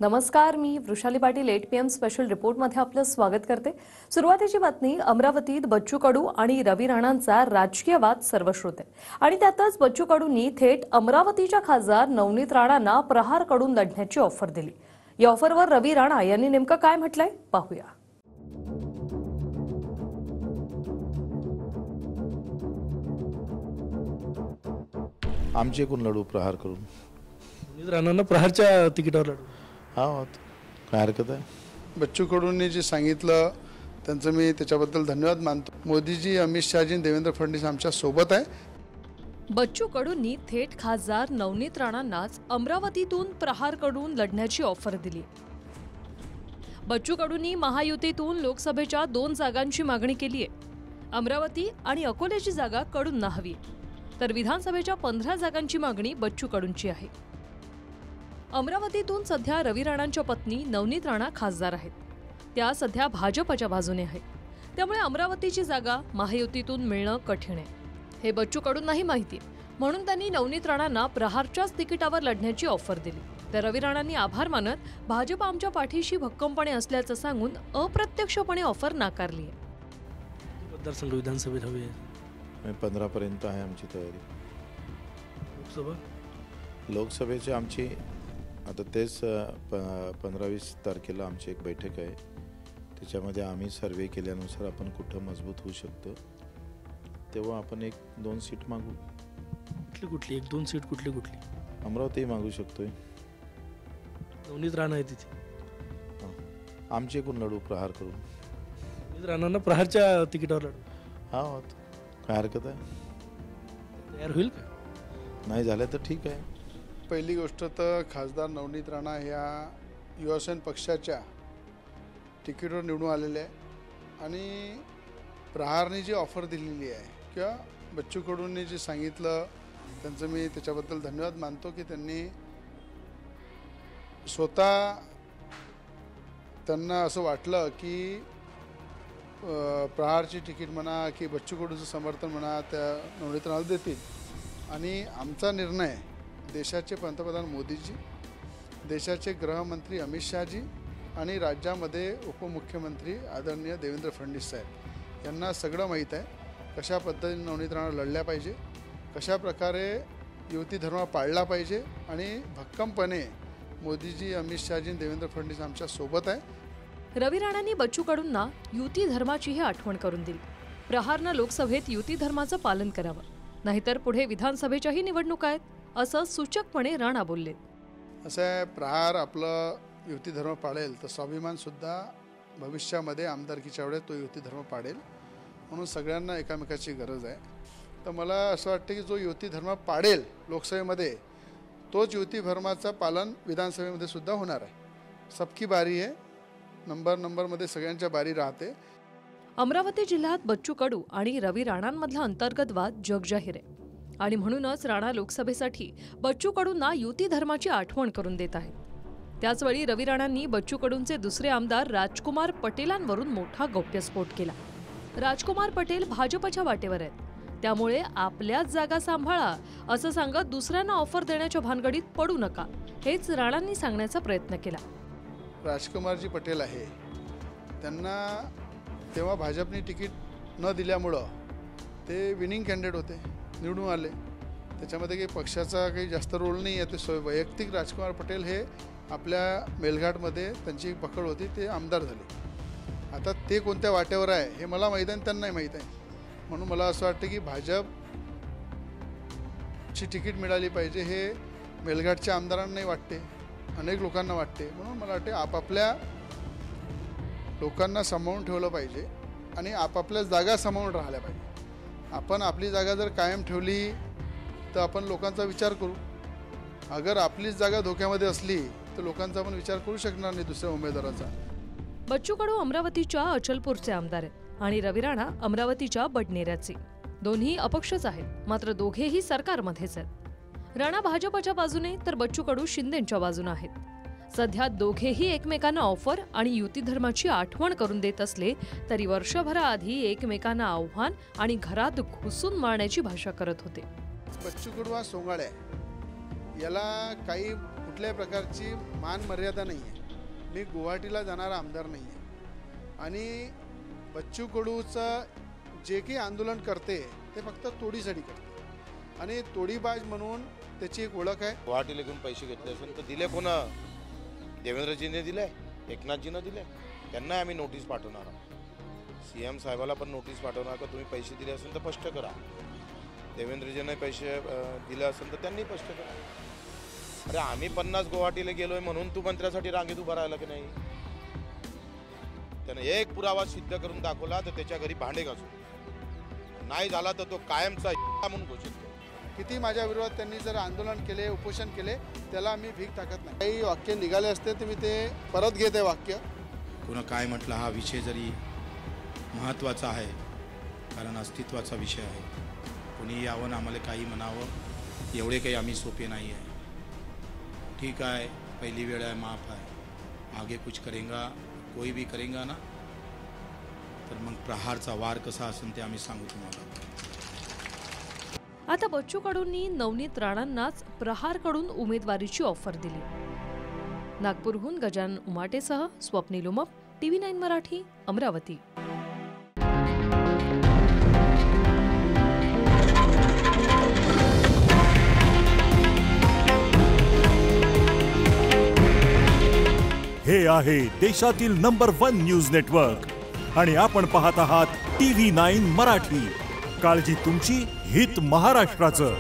नमस्कार, मी Vrushali Patil 8 PM special रिपोर्टमध्ये आपलं स्वागत करते। सुरुवातीची बातमी, अमरावतीत बच्चू कडू आणि रवी राणांचा राजकीय वाद सर्वश्रुत आहे आणि त्यातच बच्चू कडूंनी थेट अमरावतीच्या खासदार नवनीत राणांना प्रहार कडून लढण्याची ऑफर दिली। या ऑफरवर रवी राणा यांनी नेमकं काय म्हटलंय पाहूया। आमचे कोण लढू प्रहार करून नवनीत राणांना प्रहारच्या तिकिटावर लढू। हा, काय हरकत आहे। बच्चू कडूंनी जे सांगितलं त्यांचं मी त्याच्याबद्दल धन्यवाद मानतो। मोदीजी, अमित शहाजी, देवेंद्र फडणवीस आमच्या सोबत आहे। बच्चू कडूंनी थेट खासदार नवनीत राणांनाच अमरावतीतून प्रहार कडून लढण्याची ऑफर दिली। बच्चू कडूंनी महायुतीतून लोकसभेच्या 2 जागांची मागणी केली आहे। अमरावती आणि अकोल्याची जागा कडूंना हवी, तर विधानसभेच्या 15 जागांची मागणी बच्चू कडूंची आहे। अमरावतीतून सध्या रवी राणांच्या पत्नी नवनीत राणा खासदार आहेत। त्या सध्या भाजपच्या बाजूने आहेत, त्यामुळे अमरावतीची जागा महायुतीतून मिळणं कठीण आहे हे बच्चू कडूंनाही माहिती आहे। म्हणून त्यांनी नवनीत राणांना प्रहारच्याच तिकिटावर लढण्याची ऑफर दिली। तर रवी राणांनी आभार मानत भाजप आमच्या पाठीशी भक्कमपणे असल्याचं सांगून अप्रत्यक्षपणे ऑफर नाकारली आहे। मतदारसंघ विधानसभेत हवे आहे। 15 पर्यंत आहे आमची तयारी। लोकसभेची आमची आता तेच 15-20 तारखेला आमची एक बैठक आहे। त्याच्यामध्ये आम्ही सर्वे केल्यानुसार आपण कुठं मजबूत होऊ शकतो तेव्हा आपण 1-2 सीट मागू। कुठली 1-2 सीट कुठली? अमरावती मागू शकतोय। नवनीत राणा आहे तिथे। आमचे कोण लढू प्रहार करून। नवनीत राणांना प्रहारच्या तिकिटावर लढू। हा, काय हरकत आहे। तयार होईल का? नाही झालं तर ठीक आहे। पहिली गोष्ट तर खासदार नवनीत राणा ह्या युवासेना पक्षाच्या तिकीटवर निवडून आलेले आहे आणि प्रहारने जी ऑफर दिलेली आहे किंवा बच्चू कडूंनी जे सांगितलं त्यांचं मी त्याच्याबद्दल धन्यवाद मानतो की त्यांनी स्वतः त्यांना असं वाटलं की प्रहारची तिकीट म्हणा की बच्चू कडूचं समर्थन म्हणा त्या नवनीत राणाला देतील। आणि आमचा निर्णय देशाचे पंतप्रधान मोदीजी, देशाचे गृहमंत्री अमित शहाजी आणि राज्यामध्ये उपमुख्यमंत्री आदरणीय देवेंद्र फडणवीस साहेब यांना सगळं माहीत आहे कशा पद्धतीने नवनीत राणा लढल्या पाहिजे, कशा प्रकारे युती धर्म पाळला पाहिजे आणि भक्कमपणे मोदीजी, अमित शहाजी, देवेंद्र फडणवीस आमच्या सोबत आहे। रवी राणांनी बच्चू कडूंना युती धर्माचीही आठवण करून दिली। प्रहारनं लोकसभेत युती धर्माचं पालन करावं, नाहीतर पुढे विधानसभेच्याही निवडणुका आहेत असं सूचकपणे राणा बोलले। असं आहे, प्रहार आपलं युती धर्म पाळेल तर स्वाभिमानसुद्धा भविष्यामध्ये आमदारकीच्या वेळेस तो युती धर्म पाळेल। म्हणून सगळ्यांना एकामेकाची गरज आहे। तर मला असं वाटतं की जो युती धर्म पाळेल लोकसभेमध्ये तोच युती धर्माचं पालन विधानसभेमध्ये सुद्धा होणार आहे। सबकी बारी आहे, नंबरमध्ये सगळ्यांच्या बारी राहते। अमरावती जिल्ह्यात बच्चू कडू आणि रवी राणांमधला अंतर्गत वाद जगजाहीर आहे आणि म्हणूनच राणा लोकसभेसाठी बच्चू कडूंना युती धर्माची आठवण करून देत आहेत। त्याचवेळी रवी राणांनी बच्चू कडूंचे दुसरे आमदार राजकुमार पटेलांवरून मोठा गौप्यस्फोट केला। राजकुमार पटेल भाजपच्या वाटेवर आहेत, त्यामुळे आपल्याच जागा सांभाळा असं सांगत दुसऱ्यांना ऑफर देण्याच्या भानगडीत पडू नका हेच राणांनी सांगण्याचा प्रयत्न केला। राजकुमारजी पटेल आहे, त्यांना तेव्हा भाजपने तिकीट न दिल्यामुळं ते विनिंग कॅन्डिडेट होते, निवडून आले। त्याच्यामध्ये काही पक्षाचा काही जास्त रोल नाही आहे। ते वैयक्तिक राजकुमार पटेल हे आपल्या मेलघाटमध्ये त्यांची पकड होती, ते आमदार झाले। आता ते कोणत्या वाट्यावर आहे हे मला माहीत आहे, त्यांनाही माहीत आहे। म्हणून मला असं वाटतं की भाजपची तिकीट मिळाली पाहिजे हे मेलघाटच्या आमदारांनाही वाटते, अनेक लोकांना वाटते। म्हणून मला वाटते आपापल्या लोकांना सांभाळून ठेवलं पाहिजे आणि आपापल्या जागा सांभाळून राहिल्या पाहिजे। आपण आपली जागा जर कायम ठेवली तर आपण लोकांचा विचार करू। अगर आपलीच जागा धोक्यामध्ये असली तर लोकांचा आपण विचार करू शकणार नाही दुसऱ्या उमेदवाराचा। बच्चू कडू अमरावतीच्या अचलपूरचे आमदार आहेत आणि रवी राणा अमरावतीच्या बडनेऱ्याचे। दोन्ही अपक्षच आहेत, मात्र दोघेही सरकारमध्येच आहेत। राणा भाजपच्या बाजूने तर बच्चू कडू शिंदेंच्या बाजूने आहेत। सध्या दोघेही एकमेकांना ऑफर आणि युती धर्माची आठवण करून देत असले तरी वर्षभराआधी एकमेकांना आव्हान आणि घरात घुसून मारण्याची भाषा करत होते। बच्चू कडू हा सोंगाड आहे, याला काही कुठल्याही प्रकारची मान मर्यादा नाही आहे. मी गुवाहाटीला जाणारा आमदार नाही आहे आणि बच्चू कडूचं जे काही आंदोलन करते ते फक्त तोडीसाठी करते आणि तोडीबाज म्हणून त्याची एक ओळख आहे. गुवाहाटीला घेऊन पैसे घेतले असेल तर दिले कोणा? देवेंद्रजीने दिले, एकनाथजीनं दिले. त्यांना आम्ही नोटीस पाठवणार आहोत. CM साहेबाला पण नोटीस पाठवणार का तुम्ही पैसे दिले असेल तर स्पष्ट करा. देवेंद्रजीने पैसे दिले असेल तर त्यांनी स्पष्ट करा. अरे आम्ही 50 गुवाहाटीला गेलोय म्हणून तू मंत्र्यासाठी रांगेत उभा राहिला की नाही? त्याने एक पुरावा सिद्ध करून दाखवला तर त्याच्या घरी भांडे घासू, नाही झाला तर तो कायमचा म्हणून घोषित करू. किती माझ्या विरोधात त्यांनी जर आंदोलन केले, उपोषण केले, त्याला आम्ही भीक टाकत नाही. काही वाक्य निघाले असते तर मी ते परत घेत आहे वाक्य. कोणा काय म्हटलं, हा विषय जरी महत्त्वाचा आहे कारण अस्तित्वाचा विषय आहे. कोणी यावं आम्हाला काही म्हणावं एवढे काही आम्ही सोपे नाही आहे. ठीक आहे, पहिली वेळ आहे, माफ आहे. आगे कुछ करेंगा, कोई भी करेंगा ना, तर मग प्रहारचा वार कसा असेल ते आम्ही सांगू तुम्हाला. आता बच्चू कडूंनी नवनीत राणांनाच प्रहारकडून उमेदवारीची ऑफर दिली. नागपूरहून गजानन उमाटेसह स्वप्नील उमप, TV9 मराठी, अमरावती. हे आहे देशातील नंबर 1 न्यूज नेटवर्क आणि आपण पाहत आहात TV9 मराठी. काळजी तुमची, हित महाराष्ट्राचं.